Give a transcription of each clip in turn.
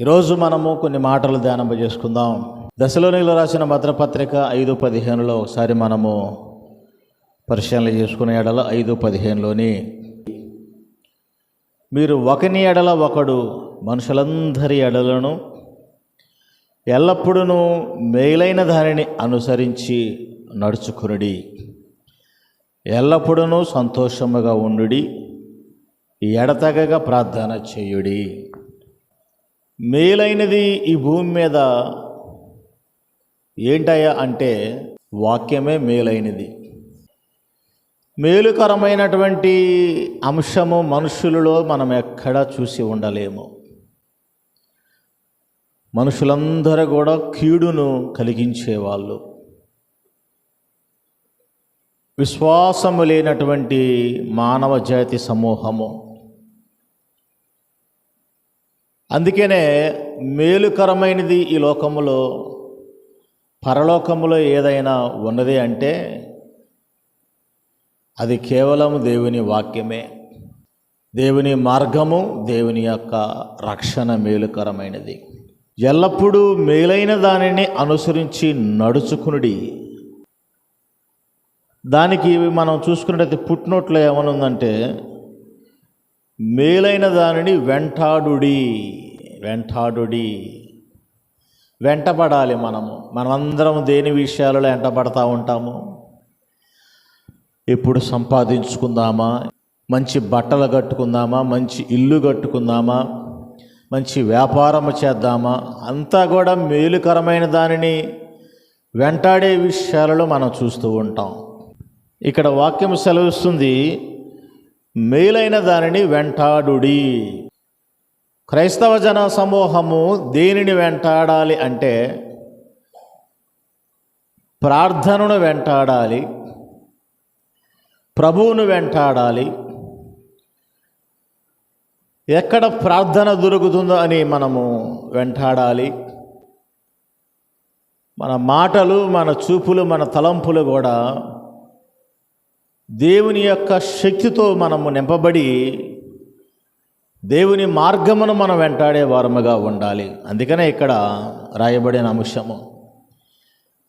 ఈరోజు మనము కొన్ని మాటలు ధ్యానం చేసుకుందాం. దశలోనిలో రాసిన భద్రపత్రిక 5:15 ఒకసారి మనము పరిశీలన చేసుకునే ఎడల 5:15లోని మీరు ఒకని ఎడల ఒకడు మనుషులందరి ఎడలను ఎల్లప్పుడూ మేలైన దానిని అనుసరించి నడుచుకునుడి, ఎల్లప్పుడూ సంతోషముగా ఉండుడి, ఎడతెగక ప్రార్థన చేయుడి. మేలైనది ఈ భూమి మీద ఏంటయ్యా అంటే వాక్యమే మేలైనది. మేలుకరమైనటువంటి అంశము మనుషులలో మనం ఎక్కడా చూసి ఉండలేము. మనుషులందరూ కూడా కీడును కలిగించేవాళ్ళు, విశ్వాసము లేనటువంటి మానవ జాతి సమూహము. అందుకనే మేలుకరమైనది ఈ లోకములో పరలోకములో ఏదైనా ఉన్నది అంటే అది కేవలం దేవుని వాక్యమే, దేవుని మార్గము, దేవుని యొక్క రక్షణ మేలుకరమైనది. ఎల్లప్పుడూ మేలైన దానిని అనుసరించి నడుచుకునుడి. దానికి మనం చూసుకున్నట్లయితే పుట్టినోట్లో ఏమనుందంటే మేలైన దానిని వెంటాడుడి. వెంటపడాలి. మనమందరం దేని విషయాలలో వెంటపడతా ఉంటాము. ఎప్పుడు సంపాదించుకుందామా, మంచి బట్టలు కట్టుకుందామా, మంచి ఇల్లు కట్టుకుందామా, మంచి వ్యాపారం చేద్దామా, అంతా కూడా మేలుకరమైన దానిని వెంటాడే విషయాలలో మనం చూస్తూ ఉంటాం. ఇక్కడ వాక్యం సెలవిస్తుంది, మేలైన దానిని వెంటాడుడి. క్రైస్తవ జన సమూహము దేనిని వెంటాడాలి అంటే ప్రార్థనను వెంటాడాలి, ప్రభువును వెంటాడాలి. ఎక్కడ ప్రార్థన దొరుకుతుందో అని మనము వెంటాడాలి. మన మాటలు, మన చూపులు, మన తలంపులు కూడా దేవుని యొక్క శక్తితో మనము నింపబడి దేవుని మార్గమును మనం వెంటాడే వారముగా ఉండాలి. అందుకనే ఇక్కడ రాయబడిన అంశము,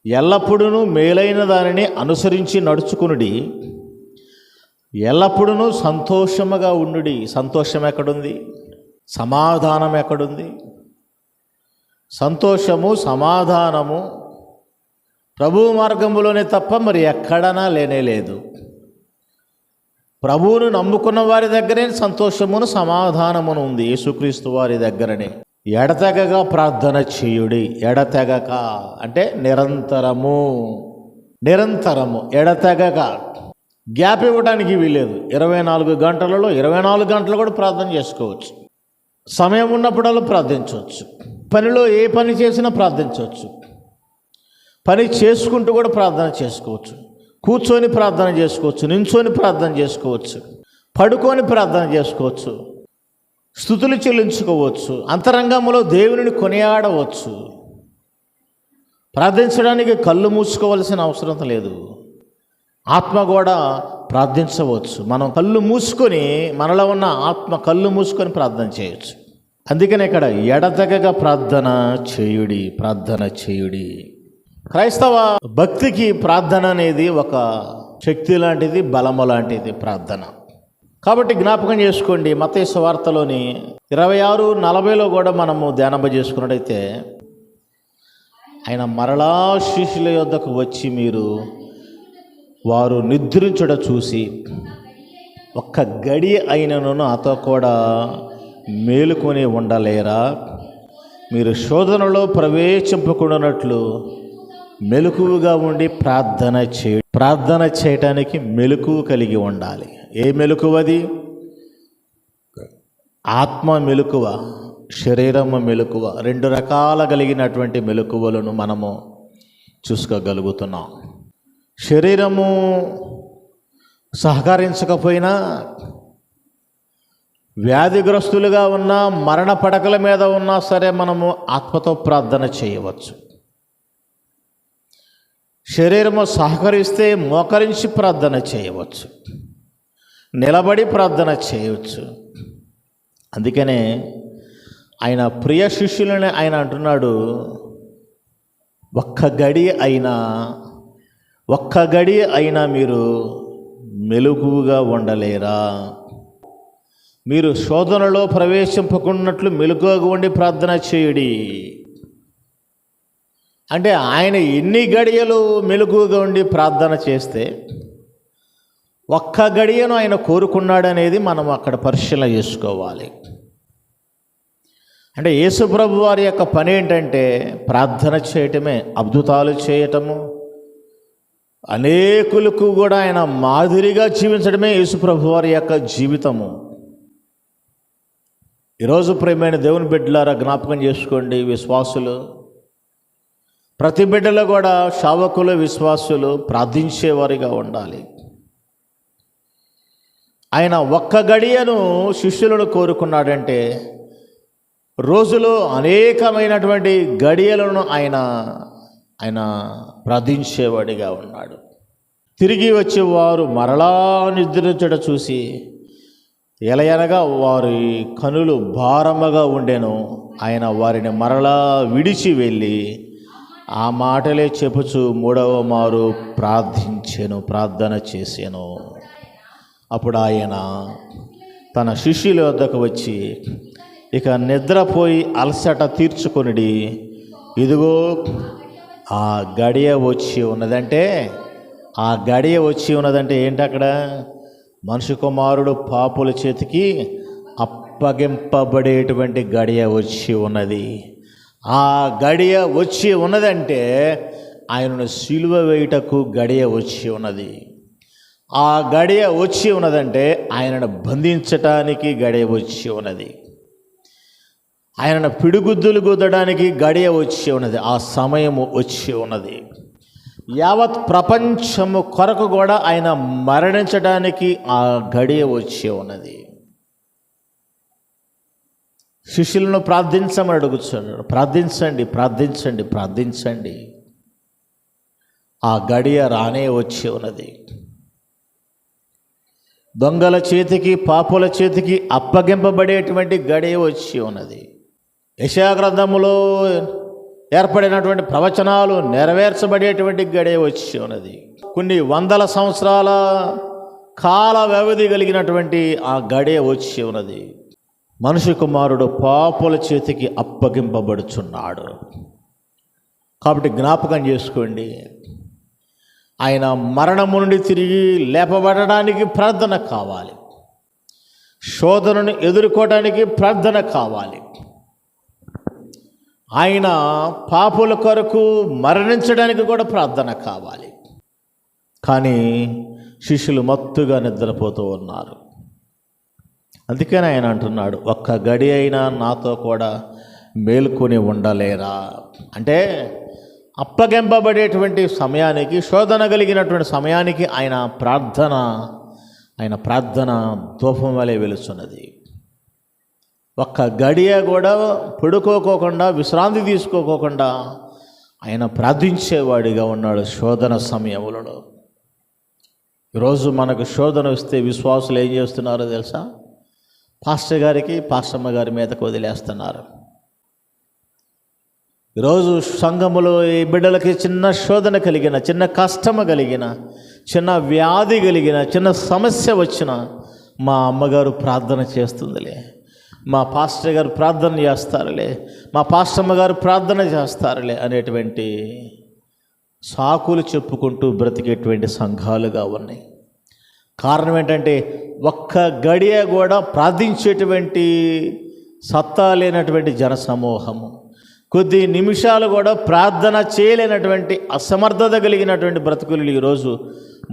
ఎల్లప్పుడూ మేలైన దానిని అనుసరించి నడుచుకునుడి, ఎల్లప్పుడూ సంతోషముగా ఉండుడి. సంతోషం ఎక్కడుంది? సమాధానం ఎక్కడుంది? సంతోషము, సమాధానము ప్రభువు మార్గములోనే తప్ప మరి ఎక్కడనా లేనేలేదు. ప్రభువును నమ్ముకున్న వారి దగ్గరే సంతోషమును, సమాధానమును ఉంది. యేసుక్రీస్తు వారి దగ్గరనే. ఎడతెగక ప్రార్థన చేయుడి. ఎడతెగక అంటే నిరంతరము, ఎడతెగక. గ్యాప్ ఇవ్వడానికి వీలేదు. 24 గంటలలో 24 గంటలు కూడా ప్రార్థన చేసుకోవచ్చు. సమయం ఉన్నప్పుడల్లా ప్రార్థించవచ్చు. పనిలో ఏ పని చేసినా ప్రార్థించవచ్చు. పని చేసుకుంటూ కూడా ప్రార్థన చేసుకోవచ్చు. కూర్చొని ప్రార్థన చేసుకోవచ్చు, నించొని ప్రార్థన చేసుకోవచ్చు, పడుకొని ప్రార్థన చేసుకోవచ్చు, స్తుతులు చెల్లించుకోవచ్చు, అంతరంగంలో దేవునిని కొనియాడవచ్చు. ప్రార్థించడానికి కళ్ళు మూసుకోవాల్సిన అవసరం లేదు. ఆత్మ కూడా ప్రార్థించవచ్చు. మనం కళ్ళు మూసుకొని, మనలో ఉన్న ఆత్మ కళ్ళు మూసుకొని ప్రార్థన చేయొచ్చు. అందుకని ఇక్కడ ఎడతెగక ప్రార్థన చేయుడి. క్రైస్తవ భక్తికి ప్రార్థన అనేది ఒక శక్తి లాంటిది, బలము లాంటిది ప్రార్థన. కాబట్టి జ్ఞాపకం చేసుకోండి, మత్తయి సువార్తలోని 26:40 కూడా మనము ధ్యానం చేసుకున్నట్టయితే, ఆయన మరలా శిష్యుల యొద్దకు వచ్చి మీరు వారు నిద్రించుట చూసి ఒక్క గడి అయినను నాతో కూడా మేలుకొని ఉండలేరా? మీరు శోధనలో ప్రవేశింపకుండానట్లు మెలకువగా ఉండి ప్రార్థన చేయటానికి మెలకువ కలిగి ఉండాలి. ఏ మెలకువది? ఆత్మ మెలకువ, శరీరము మెలకువ. 2 రకాల కలిగినటువంటి మెలకువలను మనము చూసుకోగలుగుతున్నాం. శరీరము సహకరించకపోయినా, వ్యాధిగ్రస్తులుగా ఉన్నా, మరణ పడకల మీద ఉన్నా సరే మనము ఆత్మతో ప్రార్థన చేయవచ్చు. శరీరము సహకరిస్తే మోకరించి ప్రార్థన చేయవచ్చు, నిలబడి ప్రార్థన చేయవచ్చు. అందుకనే ఆయన ప్రియ శిష్యులని ఆయన అంటున్నాడు, ఒక్క గడి అయినా మీరు మెలకువగా ఉండలేరా? మీరు శోధనలో ప్రవేశింపకున్నట్లు మెలకువగా ఉండి ప్రార్థన చేయుడి. అంటే ఆయన ఎన్ని గడియలు మెలకువగా ఉండి ప్రార్థన చేస్తే ఒక్క గడియను ఆయన కోరుకున్నాడనేది మనం అక్కడ పరిశీలన చేసుకోవాలి. అంటే యేసుప్రభు వారి యొక్క పని ఏంటంటే ప్రార్థన చేయటమే, అద్భుతాలు చేయటము, అనేకులకు కూడా ఆయన మాదిరిగా జీవించడమే యేసుప్రభు వారి యొక్క జీవితము. ఈరోజు ప్రియమైన దేవుని బిడ్డలారా జ్ఞాపకం చేసుకోండి, విశ్వాసులు ప్రతి బిడ్డలో కూడా సేవకులు, విశ్వాసులు ప్రార్థించేవారిగా ఉండాలి. ఆయన ఒక్క గడియను శిష్యులను కోరుకున్నాడంటే రోజులో అనేకమైనటువంటి గడియలను ఆయన ప్రార్థించేవాడిగా ఉన్నాడు. తిరిగి వచ్చేవారు మరలా నిద్రించడం చూసి ఎలయనగా వారి కనులు భారముగా ఉండెను. ఆయన వారిని మరలా విడిచి వెళ్ళి ఆ మాటలే చెప్పుచు మూడవ మారు ప్రార్థన చేశాను. అప్పుడు ఆయన తన శిష్యుల వద్దకు వచ్చి, ఇక నిద్రపోయి అలసట తీర్చుకొనిడి, ఇదిగో ఆ గడియ వచ్చి ఉన్నదంటే ఏంటి? అక్కడ మనిషి కుమారుడు పాపుల చేతికి అప్పగింపబడేటువంటి గడియ వచ్చి ఉన్నది. ఆ గడియ వచ్చి ఉన్నదంటే ఆయనను సిలువ వేయుటకు గడియ వచ్చి ఉన్నది. ఆ గడియ వచ్చి ఉన్నదంటే ఆయనను బంధించటానికి గడియ వచ్చి ఉన్నది. ఆయనను పిడిగుద్దులు గుద్దడానికి గడియ వచ్చి ఉన్నది. ఆ సమయము వచ్చి ఉన్నది. యావత్ ప్రపంచము కొరకు కూడా ఆయన మరణించడానికి ఆ గడియ వచ్చి ఉన్నది. శిష్యులను ప్రార్థించమని అడుగుతున్నాడు. ప్రార్థించండి. ఆ గడియ రానే వచ్చి ఉన్నది. దొంగల చేతికి, పాపుల చేతికి అప్పగింపబడేటువంటి గడియ వచ్చి ఉన్నది. యెషయా గ్రంథములో ఏర్పడినటువంటి ప్రవచనాలు నెరవేర్చబడేటువంటి గడియ వచ్చి ఉన్నది. కొన్ని వందల సంవత్సరాల కాల వ్యవధి కలిగినటువంటి ఆ గడియ వచ్చి ఉన్నది. మనిషి కుమారుడు పాపుల చేతికి అప్పగింపబడుచున్నాడు. కాబట్టి జ్ఞాపకం చేసుకోండి, ఆయన మరణము నుండి తిరిగి లేపబడడానికి ప్రార్థన కావాలి. శోధనను ఎదుర్కోవడానికి ప్రార్థన కావాలి. ఆయన పాపుల కొరకు మరణించడానికి కూడా ప్రార్థన కావాలి. కానీ శిష్యులు మత్తుగా నిద్రపోతూ ఉన్నారు. అందుకని ఆయన అంటున్నాడు, ఒక్క గడి అయినా నాతో కూడా మేల్కొని ఉండలేరా? అంటే అప్పగింపబడేటువంటి సమయానికి, శోధన కలిగినటువంటి సమయానికి ఆయన ప్రార్థన ధూపం వలె వెలుస్తున్నది. ఒక్క గడియ కూడా పడుకోకుండా, విశ్రాంతి తీసుకోకుండా ఆయన ప్రార్థించేవాడిగా ఉన్నాడు శోధన సమయములలో. ఈరోజు మనకు శోధన వస్తే విశ్వాసులు ఏం చేస్తున్నారో తెలుసా? పాస్టర్ గారికి, పాస్టమ్మ గారి మీదకు వదిలేస్తున్నారు. ఈరోజు సంఘములో ఈ బిడ్డలకి చిన్న శోధన కలిగిన, చిన్న కష్టము కలిగిన, చిన్న వ్యాధి కలిగిన, చిన్న సమస్య వచ్చిన, మా అమ్మగారు ప్రార్థన చేస్తుందిలే, మా పాస్టర్ గారు ప్రార్థన చేస్తారులే, మా పాస్టమ్మ గారు ప్రార్థన చేస్తారులే అనేటువంటి సాకులు చెప్పుకుంటూ బ్రతికేటువంటి సంఘాలుగా ఉన్నాయి. కారణం ఏంటంటే ఒక్క గడియ కూడా ప్రార్థించేటువంటి సత్తా లేనటువంటి జనసమూహము, కొద్ది నిమిషాలు కూడా ప్రార్థన చేయలేనటువంటి అసమర్థత కలిగినటువంటి బ్రతుకులు ఈరోజు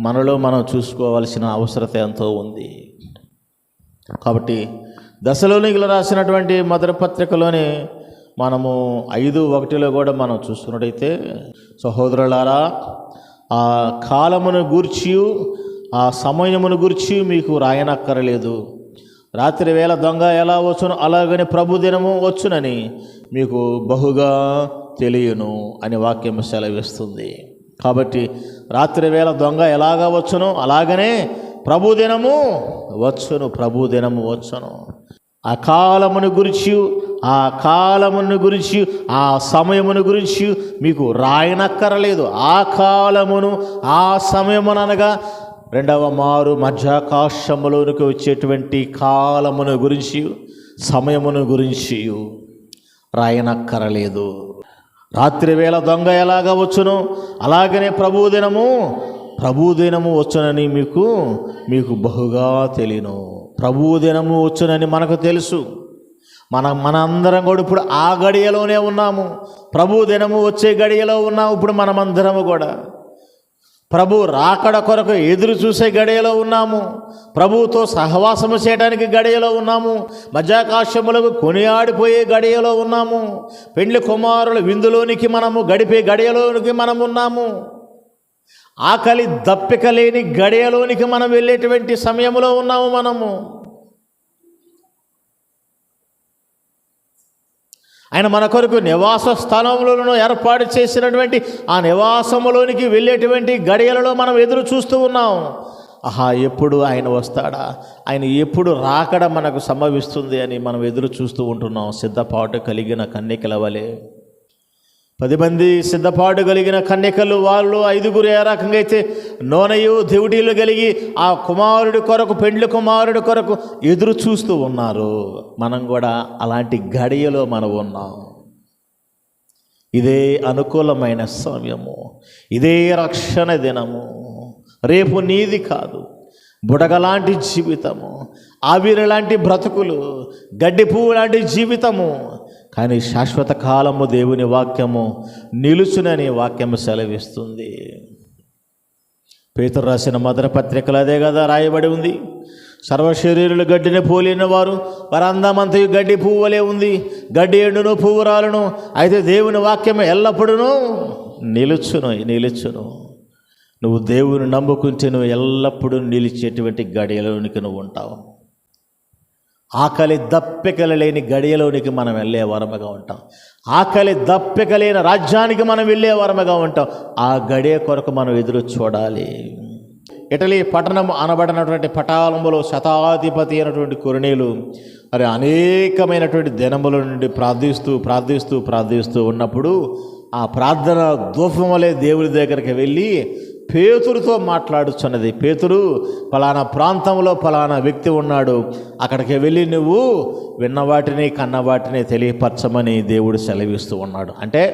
మనలో మనం చూసుకోవాల్సిన అవసరత ఎంతో ఉంది. కాబట్టి దశలోనికలు రాసినటువంటి మొదటి పత్రికలోని మనము 5:1 కూడా మనం చూసుకున్నట్టయితే, సహోదరులారా, ఆ కాలమును గూర్చి, ఆ సమయమును గూర్చి మీకు రాయనక్కరలేదు. రాత్రి వేళ దొంగ ఎలా వచ్చును అలాగని ప్రభు దినము వచ్చునని మీకు బహుగా తెలియను అని వాక్యం సెలవిస్తుంది. కాబట్టి రాత్రి వేళ దొంగ ఎలాగా వచ్చును అలాగనే ప్రభు దినము వచ్చును. ఆ కాలమును గురించి ఆ సమయమును గురించి మీకు రాయనక్కరలేదు. ఆ కాలమును ఆ సమయముననగా రెండవ మారు మధ్యాకాశములోనికి వచ్చేటువంటి కాలమును గురించి సమయమును గురించి రాయనక్కరలేదు. రాత్రి వేళ దొంగ ఎలాగా వచ్చును అలాగనే ప్రభుదినము వచ్చునని మీకు బహుగా తెలియను. ప్రభుదినము వచ్చునని మనకు తెలుసు. మనందరం కూడా ఇప్పుడు ఆ గడియలోనే ఉన్నాము. ప్రభుదినము వచ్చే గడియలో ఉన్నాము. ఇప్పుడు మనమందరము కూడా ప్రభు రాకడ కొరకు ఎదురు చూసే గడియలో ఉన్నాము. ప్రభువుతో సహవాసము చేయడానికి గడియలో ఉన్నాము. మధ్యాకాశములకు కొనియాడిపోయే గడియలో ఉన్నాము. పెండ్లి కుమారుల విందులోనికి మనము గడిపే గడియలోనికి మనం ఉన్నాము. ఆకలి దప్పిక లేని గడియలోనికి మనం వెళ్ళేటువంటి సమయంలో ఉన్నాము. మనము ఆయన మన కొరకు నివాస స్థలములను ఏర్పాటు చేసినటువంటి ఆ నివాసములోనికి వెళ్ళేటువంటి గడియలలో మనం ఎదురు చూస్తూ ఉన్నాం. ఎప్పుడు ఆయన వస్తాడా, ఆయన ఎప్పుడు రాకడ మనకు సంభవిస్తుంది అని మనం ఎదురు చూస్తూ ఉంటున్నాం. సిద్ధపాటు కలిగిన కన్యకల వలె 10 మంది సిద్ధపాటు కలిగిన కన్యకలు, వాళ్ళు 5గురు ఏ రకంగా అయితే నూనెయు దివిటీలు కలిగి ఆ కుమారుడి కొరకు, పెండ్లి కుమారుడి కొరకు ఎదురు చూస్తూ ఉన్నారు. మనం కూడా అలాంటి గడియలో మనం ఉన్నాం. ఇదే అనుకూలమైన సమయము, ఇదే రక్షణ దినము. రేపు నీది కాదు. బుడగలాంటి జీవితము, ఆవిరి లాంటి బ్రతుకులు, గడ్డి పువ్వు లాంటి జీవితము. కానీ శాశ్వత కాలము దేవుని వాక్యము నిలుచునని వాక్యము సెలవిస్తుంది. పేతురు రాసిన మొదటి పత్రికలు అదే కదా రాయబడి ఉంది. సర్వశరీరులు గడ్డిని పోలిన వారందమంతయు గడ్డి పువ్వులే ఉంది. గడ్డి ఎండును, పువ్వు రాలును, అయితే దేవుని వాక్యము ఎల్లప్పుడూ నిలుచును. నువ్వు దేవుని నమ్ముకుంటే నువ్వు ఎల్లప్పుడూ నిలిచేటువంటి గడియలోనికి నువ్వు ఉంటావు. ఆకలి దప్పికలు లేని గడియలోనికి మనం వెళ్ళే వరముగా ఉంటాం. ఆకలి దప్పిక లేని రాజ్యానికి మనం వెళ్ళే వరముగా ఉంటాం. ఆ గడియ కొరకు మనం ఎదురు చూడాలి. ఇటలీ పట్టణం అనబడినటువంటి పటాలంలో శతాధిపతి అయినటువంటి కొర్నేలు మరి అనేకమైనటువంటి దినముల నుండి ప్రార్థిస్తూ ఉన్నప్పుడు ఆ ప్రార్థన ధూపం వలె దేవుడి దగ్గరికి వెళ్ళి పేతురుతో మాట్లాడుచున్నది. పేతురు, ఫలానా ప్రాంతంలో ఫలానా వ్యక్తి ఉన్నాడు, అక్కడికి వెళ్ళి నువ్వు విన్నవాటిని కన్నవాటిని తెలియపరచమని దేవుడు సెలవిస్తూ ఉన్నాడు. అంటే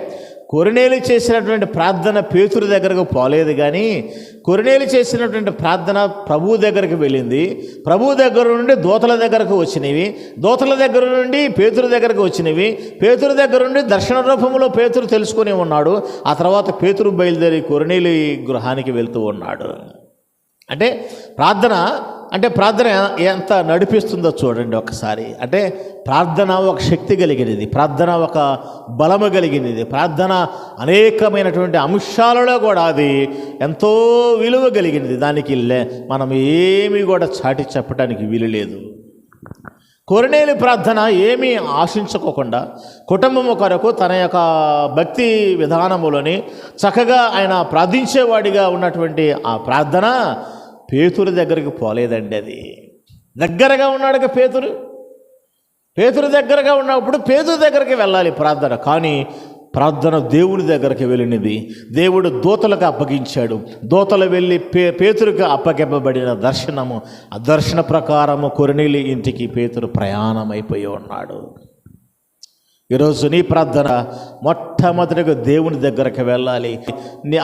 కొర్నేలు చేసినటువంటి ప్రార్థన పేతురు దగ్గరకు పోలేదు, కానీ కొర్నేలు చేసినటువంటి ప్రార్థన ప్రభువు దగ్గరికి వెళ్ళింది. ప్రభువు దగ్గర నుండి దూతల దగ్గరకు వచ్చినవి, దూతల దగ్గర నుండి పేతురు దగ్గరకు వచ్చినవి, పేతురు దగ్గర నుండి దర్శన రూపంలో పేతురు తెలుసుకుని ఉన్నాడు. ఆ తర్వాత పేతురు బయలుదేరి కొర్నేలు గృహానికి వెళ్తూ ఉన్నాడు. అంటే ప్రార్థన ఎంత నడిపిస్తుందో చూడండి ఒకసారి. అంటే ప్రార్థన ఒక శక్తి కలిగినది, ప్రార్థన ఒక బలము కలిగినది, ప్రార్థన అనేకమైనటువంటి అంశాలలో కూడా అది ఎంతో విలువ కలిగినది. దానికి మనం ఏమీ కూడా చాటి చెప్పడానికి వీలు లేదు. కొర్నేలు ప్రార్థన ఏమీ ఆశించుకోకుండా కుటుంబము కొరకు తన యొక్క భక్తి విధానములని చక్కగా ఆయన ప్రార్థించేవాడిగా ఉన్నటువంటి ఆ ప్రార్థన పేతురు దగ్గరికి పోలేదండి. అది దగ్గరగా ఉన్నాడుగా పేతురు దగ్గరగా ఉన్నప్పుడు పేతురు దగ్గరికి వెళ్ళాలి ప్రార్థన. కానీ ప్రార్థన దేవుని దగ్గరికి వెళ్ళినది. దేవుడు దూతలకు అప్పగించాడు. దూతలు వెళ్ళి పేతురుకు అప్పగింపబడిన దర్శనము, ఆ దర్శన ప్రకారము కొర్నేలు ఇంటికి పేతురు ప్రయాణమైపోయి ఉన్నాడు. ఈరోజు నీ ప్రార్థన మొట్టమొదటిగా దేవుని దగ్గరకు వెళ్ళాలి.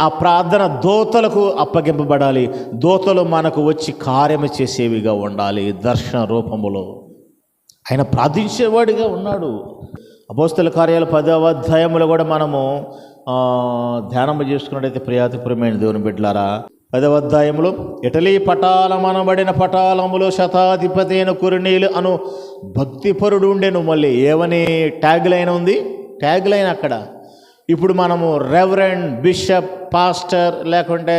ఆ ప్రార్థన దూతలకు అప్పగింపబడాలి. దూతలు మనకు వచ్చి కార్యము చేసేవిగా ఉండాలి. దర్శన రూపములో ఆయన ప్రార్థించేవాడిగా ఉన్నాడు. అపోస్తల కార్యాలు 10వ అధ్యాయంలో కూడా మనము ధ్యానం చేసుకున్నట్టయితే ప్రియాతిపురమైన దేవుని బిడ్డలారా, 10వ అధ్యాయంలో ఇటలీ పటాలమనబడిన పటాలములో శతాధిపతి అయిన కొర్నేలు అను భక్తిపరుడు ఉండేను. మళ్ళీ ఏమని ట్యాగ్ లైన్ ఉంది? ట్యాగ్ లైన్ అక్కడ ఇప్పుడు మనము రెవరెండ్, బిషప్, పాస్టర్, లేకుంటే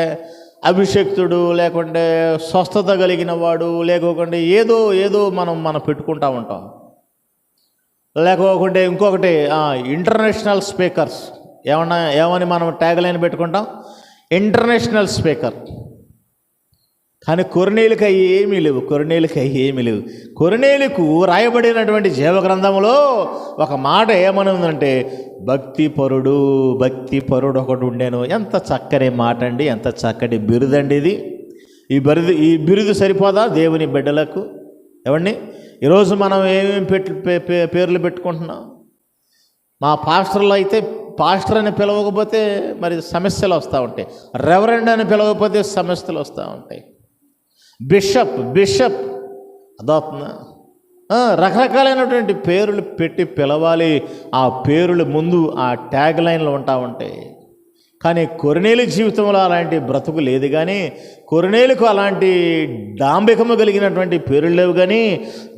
అభిషక్తుడు, లేకుంటే స్వస్థత కలిగిన వాడు, లేకుంటే ఏదో మనం పెట్టుకుంటా ఉంటాం. లేకపోతే ఇంకొకటి ఇంటర్నేషనల్ స్పీకర్స్ ఏమని మనం ట్యాగ్ లైన్ పెట్టుకుంటాం? International speaker. కానీ కొర్నేలుకు అవి ఏమీ లేవు. కొర్నేలుకు రాయబడినటువంటి జీవగ్రంథంలో ఒక మాట ఏమని ఉందంటే, భక్తిపరుడు ఒకడు ఉండేను. ఎంత చక్కని మాట అండి, ఎంత చక్కటి బిరుదండి ఇది. ఈ బిరుదు సరిపోదా దేవుని బిడ్డలకు? ఏమండి, ఈరోజు మనం ఏమేమి పేర్లు పెట్టుకుంటున్నాం? మా పాస్టర్లు అయితే పాస్టర్ అని పిలవకపోతే మరి సమస్యలు వస్తూ ఉంటాయి. రెవరెండ్ అని పిలవకపోతే సమస్యలు వస్తూ ఉంటాయి. బిషప్ అదవుతుందా? రకరకాలైనటువంటి పేర్లు పెట్టి పిలవాలి. ఆ పేర్లు ముందు ఆ ట్యాగ్ లైన్లు ఉంటాయి. కానీ కొర్నేలు జీవితంలో అలాంటి బ్రతుకు లేదు. కానీ కొర్నేలుకు అలాంటి డాంబికము కలిగినటువంటి పేర్లు లేవు. కానీ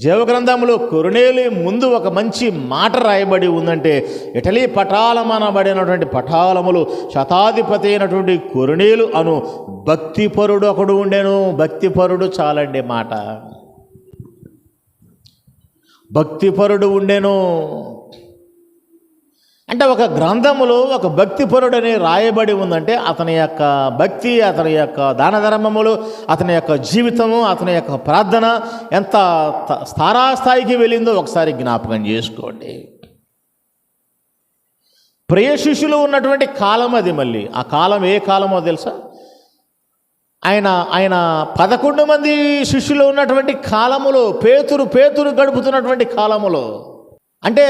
జీవగ్రంథంలో కొర్నేలు ముందు ఒక మంచి మాట రాయబడి ఉందంటే, ఇటలీ పటాలమనబడినటువంటి పటాలములు శతాధిపతి అయినటువంటి కొర్నేలు అను భక్తిపరుడు ఒకడు ఉండెను. భక్తిపరుడు చాలండి మాట. భక్తిపరుడు ఉండెను అంటే ఒక గ్రంథములో ఒక భక్తిపరుడని రాయబడి ఉందంటే అతని యొక్క భక్తి, అతని యొక్క దాన ధర్మములు, అతని యొక్క జీవితము, అతని యొక్క ప్రార్థన ఎంత స్థాయికి వెళ్ళిందో ఒకసారి జ్ఞాపకం చేసుకోండి. ప్రియ శిష్యులు ఉన్నటువంటి కాలం అది. మళ్ళీ ఆ కాలం ఏ కాలమో తెలుసా? ఆయన 11 మంది శిష్యులు ఉన్నటువంటి కాలములో, పేతురు గడుపుతున్నటువంటి కాలములో, అంటే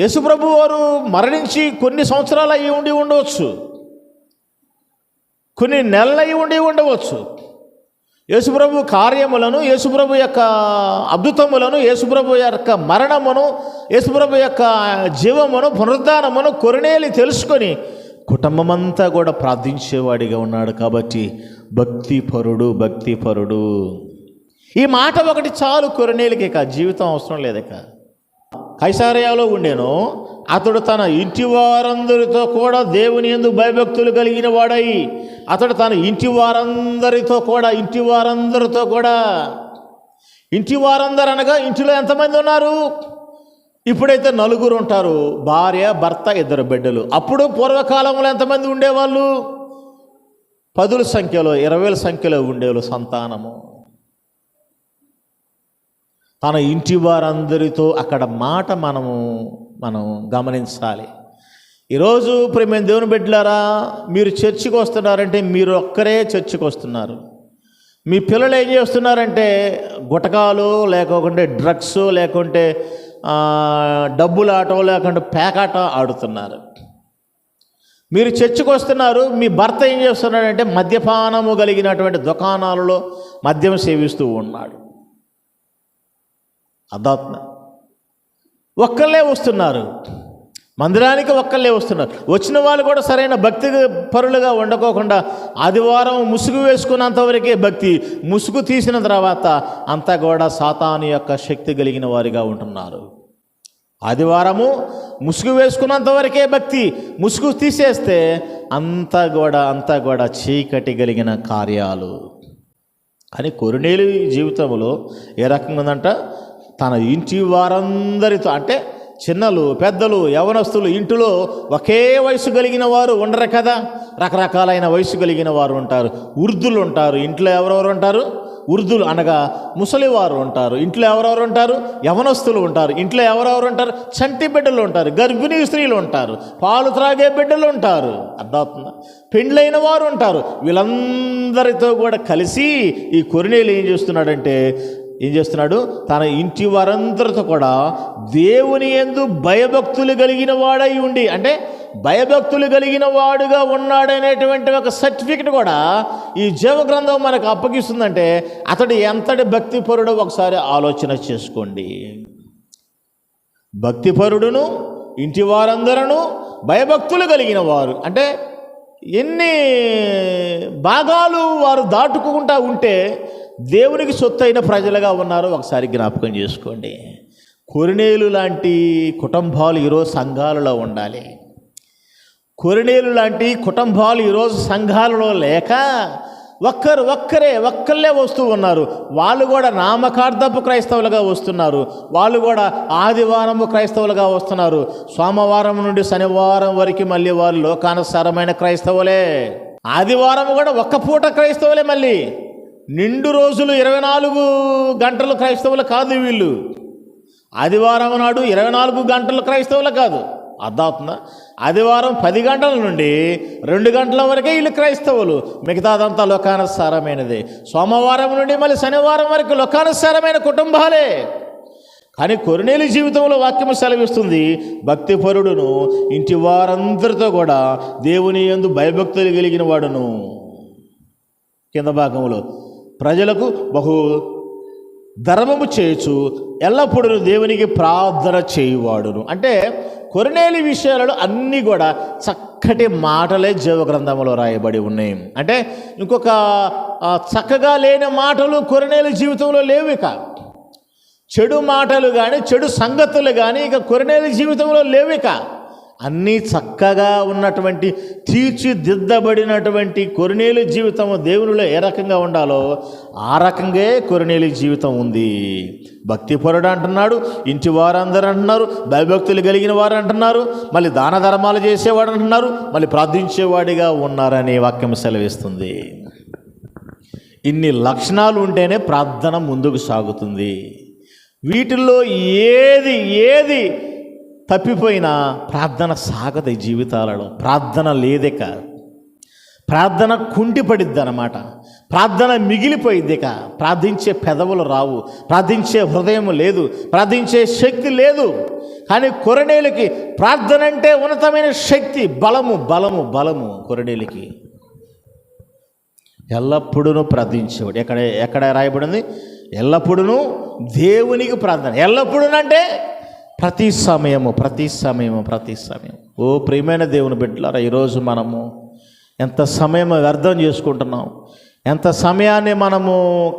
యేసుప్రభు వారు మరణించి కొన్ని సంవత్సరాలు అయి ఉండవచ్చు, కొన్ని నెలలు అయి ఉండవచ్చు. యేసుప్రభు కార్యములను, యేసుప్రభు యొక్క అద్భుతములను, యేసుప్రభు యొక్క మరణమును, యేసుప్రభు యొక్క జీవమును, పునరుద్ధానమును కొర్నేలు తెలుసుకొని కుటుంబమంతా కూడా ప్రార్థించేవాడిగా ఉన్నాడు. కాబట్టి భక్తిపరుడు. ఈ మాట ఒకటి చాలు కొర్నేలుకి. జీవితం అవసరం లేదక. కైసరయలో ఉండెను. అతడు తన ఇంటి వారందరితో కూడా దేవుని యందు భయభక్తులు కలిగిన వాడై, అతడు తన ఇంటి వారందరితో కూడా ఇంటి వారందరూ అనగా ఇంటిలో ఎంతమంది ఉన్నారు? ఇప్పుడైతే 4 ఉంటారు, భార్య, భర్త, 2 బిడ్డలు. అప్పుడు పూర్వకాలంలో ఎంతమంది ఉండేవాళ్ళు? 10ల సంఖ్యలో, 20ల సంఖ్యలో ఉండేవాళ్ళు సంతానము. తన ఇంటి వారందరితో అక్కడ మాట మనం గమనించాలి. ఈరోజు ప్రియమైన దేవుని బిడ్డలారా, మీరు చర్చికి వస్తున్నారంటే మీరు ఒక్కరే చర్చికి వస్తున్నారు. మీ పిల్లలు ఏం చేస్తున్నారంటే గుటకాలు, లేకుంటే డ్రగ్స్, లేకుంటే డబ్బులాట, లేకుంటే పేకాట ఆడుతున్నారు. మీరు చర్చికి వస్తున్నారు. మీ భర్త ఏం చేస్తున్నాడంటే మద్యపానము కలిగినటువంటి దుకాణాలలో మద్యం సేవిస్తూ ఉన్నాడు. అదాత్మ ఒక్కళ్ళే వస్తున్నారు మందిరానికి, ఒక్కళ్ళే వస్తున్నారు. వచ్చిన వాళ్ళు కూడా సరైన భక్తి పరులుగా ఉండకోకుండా ఆదివారం ముసుగు వేసుకున్నంతవరకే భక్తి, ముసుగు తీసిన తర్వాత అంతా కూడా సాతాను యొక్క శక్తి కలిగిన వారిగా ఉంటున్నారు. ఆదివారము ముసుగు వేసుకున్నంతవరకే భక్తి, ముసుగు తీసేస్తే అంతా కూడా చీకటి కలిగిన కార్యాలు. అని కొర్నేలు జీవితంలో ఏ రకంగా ఉందంట? తన ఇంటి వారందరితో, అంటే చిన్నలు, పెద్దలు, యవనస్తులు, ఇంటిలో ఒకే వయసు కలిగిన వారు ఉండరు కదా. రకరకాలైన వయసు కలిగిన వారు ఉంటారు. వృద్ధులు ఉంటారు. ఇంట్లో ఎవరెవరు ఉంటారు? వృద్ధులు అనగా ముసలివారు ఉంటారు. ఇంట్లో ఎవరెవరు ఉంటారు? యవనస్తులు ఉంటారు. ఇంట్లో ఎవరెవరు ఉంటారు? చంటి బిడ్డలు ఉంటారు. గర్భిణీ స్త్రీలు ఉంటారు. పాలు త్రాగే బిడ్డలు ఉంటారు. అర్థమవుతుందా? పెండ్లైన వారు ఉంటారు. వీళ్ళందరితో కూడా కలిసి ఈ కొర్నేలు ఏం చేస్తున్నాడు? తన ఇంటి వారందరితో కూడా దేవుని యందు భయభక్తులు కలిగిన వాడై ఉండి, అంటే భయభక్తులు కలిగిన వాడుగా ఉన్నాడనేటువంటి ఒక సర్టిఫికెట్ కూడా ఈ జీవగ్రంథం మనకు అప్పగిస్తుందంటే అతడు ఎంతటి భక్తిపరుడో ఒకసారి ఆలోచన చేసుకోండి. భక్తిపరుడును, ఇంటి వారందరూ భయభక్తులు కలిగిన వారు, అంటే ఎన్ని భాగాలు వారు దాటుకుంటా ఉంటే దేవునికి సొత్తైన ప్రజలుగా ఉన్నారో ఒకసారి జ్ఞాపకం చేసుకోండి. కొర్నేలు లాంటి కుటుంబాలు ఈరోజు సంఘాలలో ఉండాలి. కొర్నేలు లాంటి కుటుంబాలు ఈరోజు సంఘాలలో లేక ఒక్కళ్ళే వస్తూ ఉన్నారు. వాళ్ళు కూడా నామకార్థపు క్రైస్తవులుగా వస్తున్నారు. వాళ్ళు కూడా ఆదివారము క్రైస్తవులుగా వస్తున్నారు. సోమవారం నుండి శనివారం వరకు మళ్ళీ వాళ్ళు లోకానుసారమైన క్రైస్తవులే. ఆదివారం కూడా ఒక్క పూట క్రైస్తవులే. మళ్ళీ నిండు రోజులు 24 గంటలు క్రైస్తవులు కాదు వీళ్ళు. ఆదివారం నాడు 24 గంటలు క్రైస్తవులు కాదు. అర్థమవుతుందా? ఆదివారం 10 గంటల నుండి 2 గంటల వరకే వీళ్ళు క్రైస్తవులు, మిగతాదంతా లోకానుసారమైనదే. సోమవారం నుండి మళ్ళీ శనివారం వరకు లోకానుసారమైన కుటుంబాలే. కానీ కొర్నేలి జీవితంలో వాక్యం సెలవిస్తుంది, భక్తిపరుడును ఇంటి వారందరితో కూడా దేవుని యందు భయభక్తులు కలిగిన వాడును. కింద భాగంలో ప్రజలకు బహు ధర్మము చేయొచ్చు, ఎల్లప్పుడూ దేవునికి ప్రార్థన చేయువాడును. అంటే కొర్నేలి విషయాలలో అన్నీ కూడా చక్కటి మాటలే జీవగ్రంథంలో రాయబడి ఉన్నాయి. అంటే ఇంకొక చక్కగా లేని మాటలు కొర్నేలి జీవితంలో లేవు. ఇక చెడు మాటలు కానీ చెడు సంగతులు కానీ ఇక కొర్నేలి జీవితంలో లేవు. ఇక అన్నీ చక్కగా ఉన్నటువంటి తీర్చిదిద్దబడినటువంటి కొర్నేలి జీవితం దేవునిలో ఏ రకంగా ఉండాలో ఆ రకంగా కొర్నేలి జీవితం ఉంది. భక్తిపరుడు అంటున్నాడు, ఇంటి వారందరూ అంటున్నారు, భయభక్తులు కలిగిన వారు అంటున్నారు, మళ్ళీ దాన ధర్మాలు చేసేవాడు అంటున్నారు, మళ్ళీ ప్రార్థించేవాడిగా ఉన్నారని వాక్యం సెలవిస్తుంది. ఇన్ని లక్షణాలు ఉంటేనే ప్రార్థన ముందుకు సాగుతుంది. వీటిల్లో ఏది తప్పిపోయినా ప్రార్థన సాగదు. ఈ జీవితాలలో ప్రార్థన లేదిక, ప్రార్థన కుంటిపడిద్ది అన్నమాట. ప్రార్థన మిగిలిపోయిద్ది. ఇక ప్రార్థించే పెదవులు రావు, ప్రార్థించే హృదయం లేదు, ప్రార్థించే శక్తి లేదు. కానీ కొర్నేలికి ప్రార్థన అంటే ఉన్నతమైన శక్తి, బలము బలము బలము. కొర్నేలికి ఎల్లప్పుడూ ప్రార్థించేవాడు. ఎక్కడ రాయబడింది? ఎల్లప్పుడూ దేవునికి ప్రార్థన. ఎల్లప్పుడూ అంటే ప్రతి సమయము. ఓ ప్రియమైన దేవుని బిడ్డలారా, ఈరోజు మనము ఎంత సమయం వ్యర్థం చేసుకుంటున్నాం, ఎంత సమయాన్ని మనము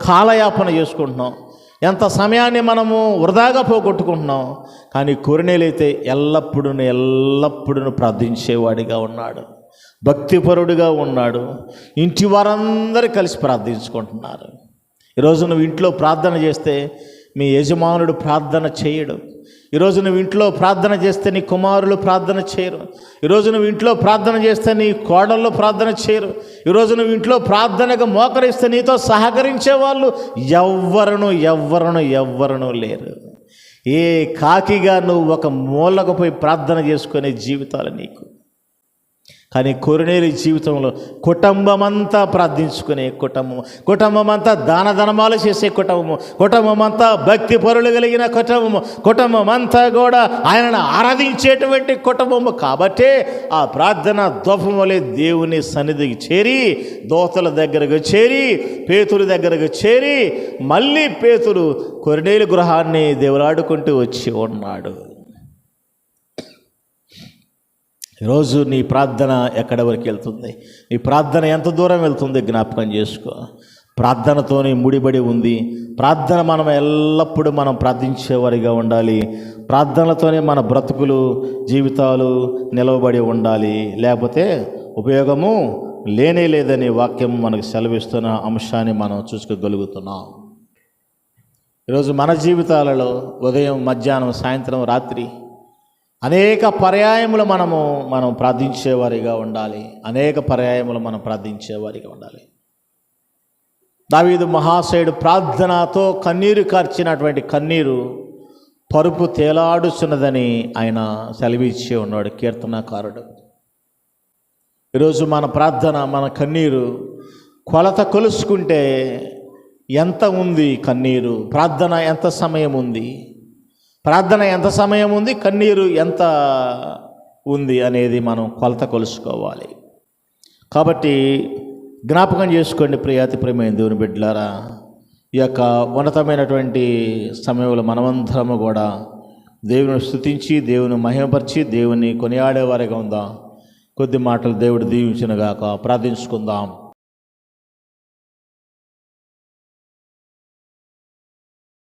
కాలయాపన చేసుకుంటున్నాం, ఎంత సమయాన్ని మనము వృధాగా పోగొట్టుకుంటున్నాం. కానీ కొర్నేలి అయితే ఎల్లప్పుడూ ప్రార్థించేవాడిగా ఉన్నాడు, భక్తిపరుడుగా ఉన్నాడు. ఇంటి వారందరూ కలిసి ప్రార్థించుకుంటున్నారు. ఈరోజు నువ్వు ఇంట్లో ప్రార్థన చేస్తే మీ యజమానుడు ప్రార్థన చేయడు. ఈరోజు నువ్వు ఇంట్లో ప్రార్థన చేస్తే నీ కుమారులు ప్రార్థన చేయరు. ఈరోజు నువ్వు ఇంట్లో ప్రార్థన చేస్తే నీ కోడళ్ళు ప్రార్థన చేయరు. ఈరోజు నువ్వు ఇంట్లో ప్రార్థనగా మోకరిస్తే నీతో సహకరించే వాళ్ళు ఎవ్వరూ లేరు. ఏ కాకిగా నువ్వు ఒక మూలకు పోయి ప్రార్థన చేసుకునే జీవితాలు నీకు. కానీ కొర్నేలి జీవితంలో కుటుంబమంతా ప్రార్థించుకునే కుటుంబం అంతా దాన ధర్మాలు చేసే కుటుంబం అంతా భక్తి పరులు కలిగిన కుటుంబం అంతా కూడా ఆయనను ఆరాధించేటువంటి కుటుంబము. కాబట్టే ఆ ప్రార్థన ధూపం వలె దేవుని సన్నిధికి చేరి, దోతల దగ్గరకు చేరి, పేతురు దగ్గరకు చేరి, మళ్ళీ పేతురు కొర్నేలి గృహాన్ని దేవులాడుకుంటూ వచ్చి ఉన్నాడు. ఈరోజు నీ ప్రార్థన ఎక్కడి వరకు వెళ్తుంది? నీ ప్రార్థన ఎంత దూరం వెళ్తుంది జ్ఞాపకం చేసుకో. ప్రార్థనతోనే ముడిపడి ఉంది. ప్రార్థన మనం ఎల్లప్పుడూ ప్రార్థించేవారిగా ఉండాలి. ప్రార్థనలతోనే మన బ్రతుకులు జీవితాలు నిలవబడి ఉండాలి. లేకపోతే ఉపయోగము లేదని వాక్యం మనకు సెలవిస్తున్న అంశాన్ని మనం చూసుకోగలుగుతున్నాం. ఈరోజు మన జీవితాలలో ఉదయం, మధ్యాహ్నం, సాయంత్రం, రాత్రి అనేక పర్యాయములు మనం ప్రార్థించేవారిగా ఉండాలి. ప్రార్థించేవారిగా ఉండాలి. దావీదు మహాశయుడు ప్రార్థనతో కన్నీరు కార్చినటువంటి కన్నీరు పరుపు తేలాడుచున్నదని ఆయన సెలవిచ్చి ఉన్నాడు కీర్తనకారుడు. ఈరోజు మన ప్రార్థన, మన కన్నీరు కొలత కొలుసుకుంటే ఎంత ఉంది కన్నీరు? ప్రార్థన ఎంత సమయం ఉంది? కన్నీరు ఎంత ఉంది అనేది మనం కొలత కొలుసుకోవాలి. కాబట్టి జ్ఞాపకం చేసుకోండి ప్రియాతి ప్రియమైన దేవుని బిడ్డలారా, ఈ యొక్క ఉన్నతమైనటువంటి సమయంలో మనమందరము కూడా దేవుని స్తుతించి, దేవుని మహిమపరిచి, దేవుని కొనియాడేవారిగా ఉందాం. కొద్ది మాటలు దేవుడు దీవించునుగాక. ప్రార్థించుకుందాం.